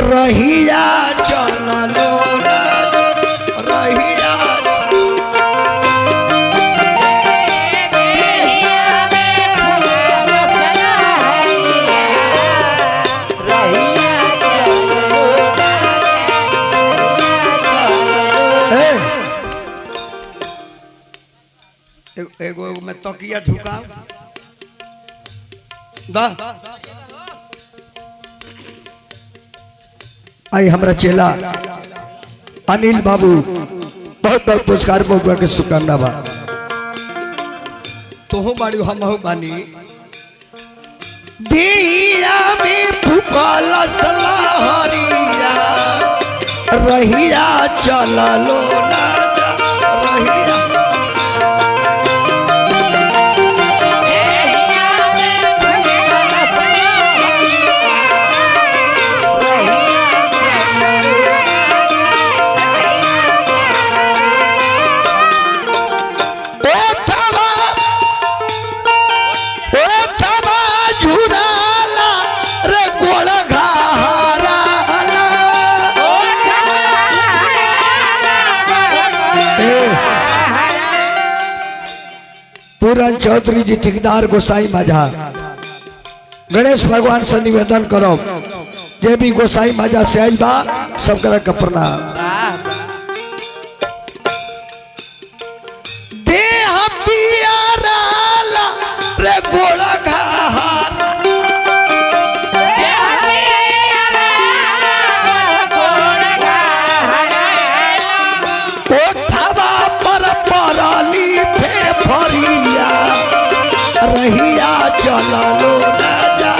रहिया चललो ना रहिया एगो मैं तकिया झुका दा आई हमारा चेला अनिल बाबू बहुत बहुत पुरस्कार बबुआ के शुभकामना बा तो हो बाड़ी हम हो बानी दिया में फुकल सलहरिया रहिया चललो ना रहिया पूरन चौधरी जी ठेकेदार गोसाई माझा गणेश भगवान से निवेदन करो जे भी गोसाई माझा से आइल बा सब करा का प्रणाम देह पियाराला रे गोला घाहा रहिया चललो ना जा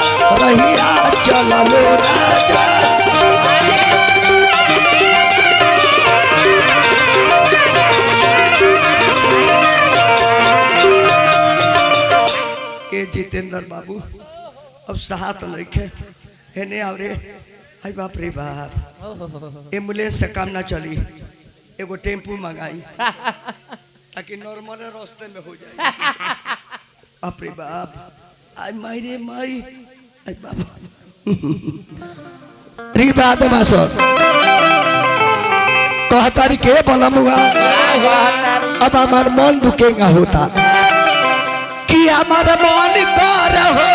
रहिया चललो ना जा के जितेंद्र बाबू अब साहत लइखे हेने आवरे आई बाप रे बाप एम्बुलेंस से काम ना चली एगो टेम्पू मंगाई ताकि नॉर्मल रास्ते में हो जाए बाप रे बाप आई माई रे माई आई बाबा री बात मासर कहतारी के बोलमुआ अब हमार मन दुखेगा होता कि हमार मन कर हो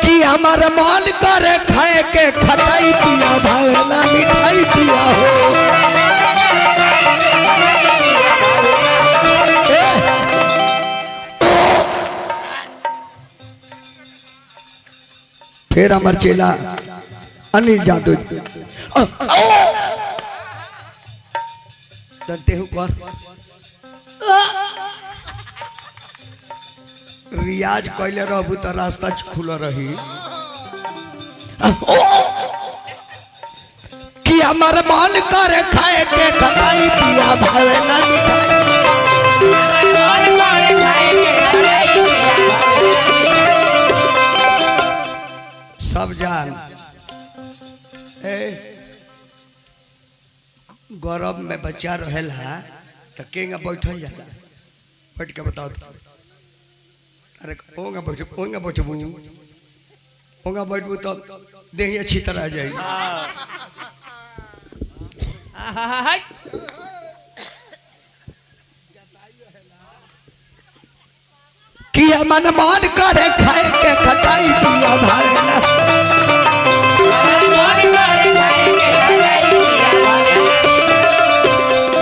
कि हमार मन करे खाए के खटाई पिया भावना मिठाई पिया हो फिर हमार चेला अनिल जादू दंते हूँ कर रियाज कैले रहबू तो रास्ता खुल रही कि हमार मन करे खाए के खटाई पिया भावे ना सब जान गौरव में बच्चा रहेला तो केंगा बैठल जाला बैठ के बताओ तो अरे ओंगा बैठबू ओंगा बैठबू तो देही अच्छी तरह जाएगी कि मन मान करे खाए के खटाई पिया भाई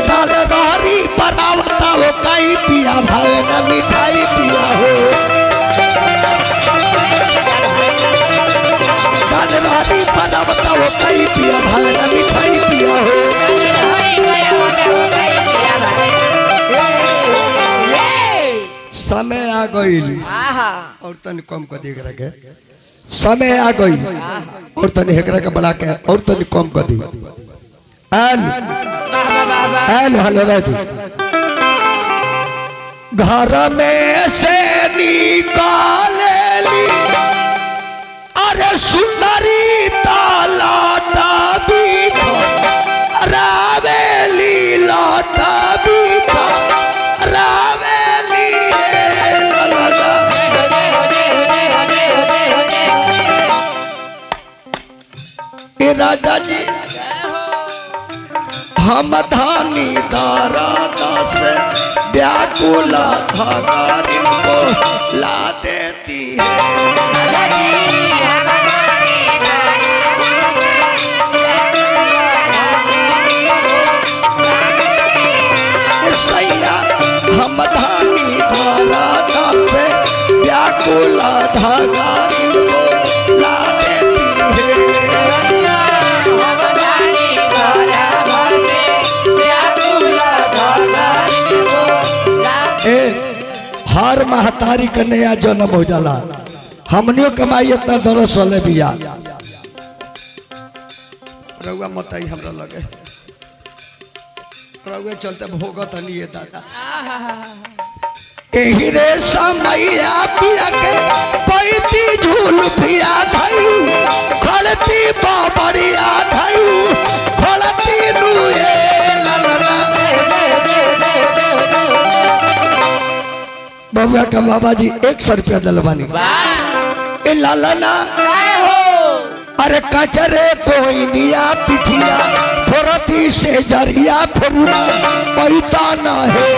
दाल रहरी परावता हो काई पिया भाई ना मिठाई पिया हो दाल रहरी परावता हो काई पिया भाई ना मिठाई पिया हो समय आ गई और तन कम कर दे के समय आ गई और तन हेकरा के बढ़ा के और तन कम कर दी घर में से निकाले ली अरे सुंदरी तालाटा बीठा रावेली लाटा बीठा राजा जी हम धानी दारा दास व्याकुला धागारी को ला देती है सैया हम धानी दारा दास व्याकुला धागारी को ला देती है हर महतारी के नया जन्म हो जाला हमनियो कमाई इतना दरस वाले बिया रउआ मताई हमरा लगे रउआ चलते भोगत नहीं है दादा एही रे समैया पिया के पैती झूल पिया धई खलती बाबरिया धई खलती रुए ललना बबुआ का बाबा जी 100 रुपया दलवानी ए लालना अरे कचरे कोई निया पिठिया फोरती से जरिया फुरना पैता ना है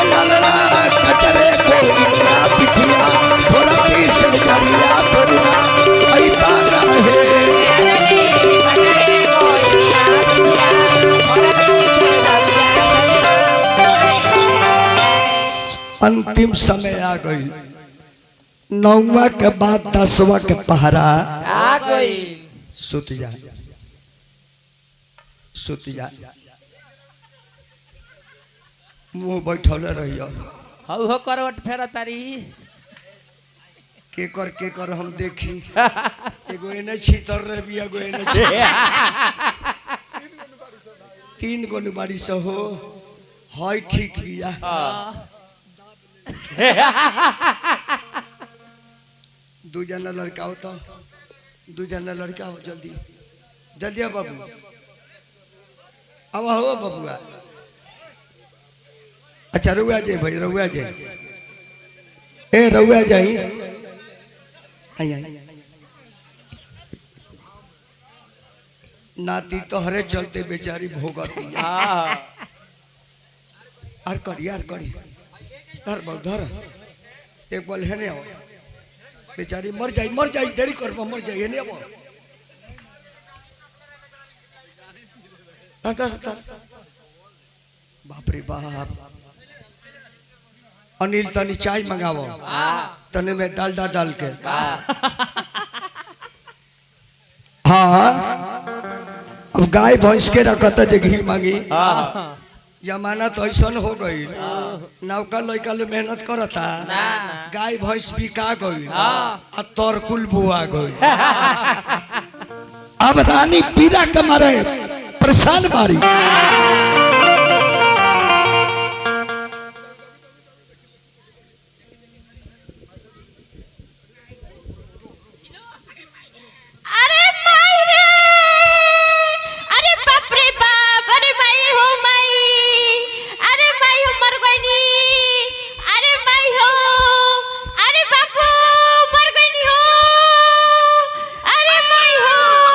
लालना कचरे कोई निया पिठिया फोरती से जरिया फुरना पैता ना है अंतिम समय आ गई 9वां के बाद 10वां के पहरा आ गई सुत जा मुंह बैठौले रहियो हौ हो करवट फेर तारी के कर हम देखी एगो एने छीतर रे बिया एगो एने 3 गो बारी से हो हाय ठीक बिया दू जना लड़का हो तो 2 जना लड़का हो जल्दी जल्दी आ बाबू अब हो बबुआ अच्छा रुआ जे भाई रुआ जे ए रुआ जाई आई नाती तोहरे चलते बेचारी भोगती आर करी धर बहु धर एक बोल है नहीं बेचारी मर जाई देरी कर मर जाई है नहीं बाप रे बाप अनिल तनी चाय मंगावो तने में डालडा डाल के हाँ अब गाय भैंस के रखता जे घी मांगी जमाना तो ऐसा हो गई नौका लड़का ले मेहनत करता गाय भैंस बिका गई आ तरकुल बुआ गई अब रानी पीरा के मारे परेशान बारी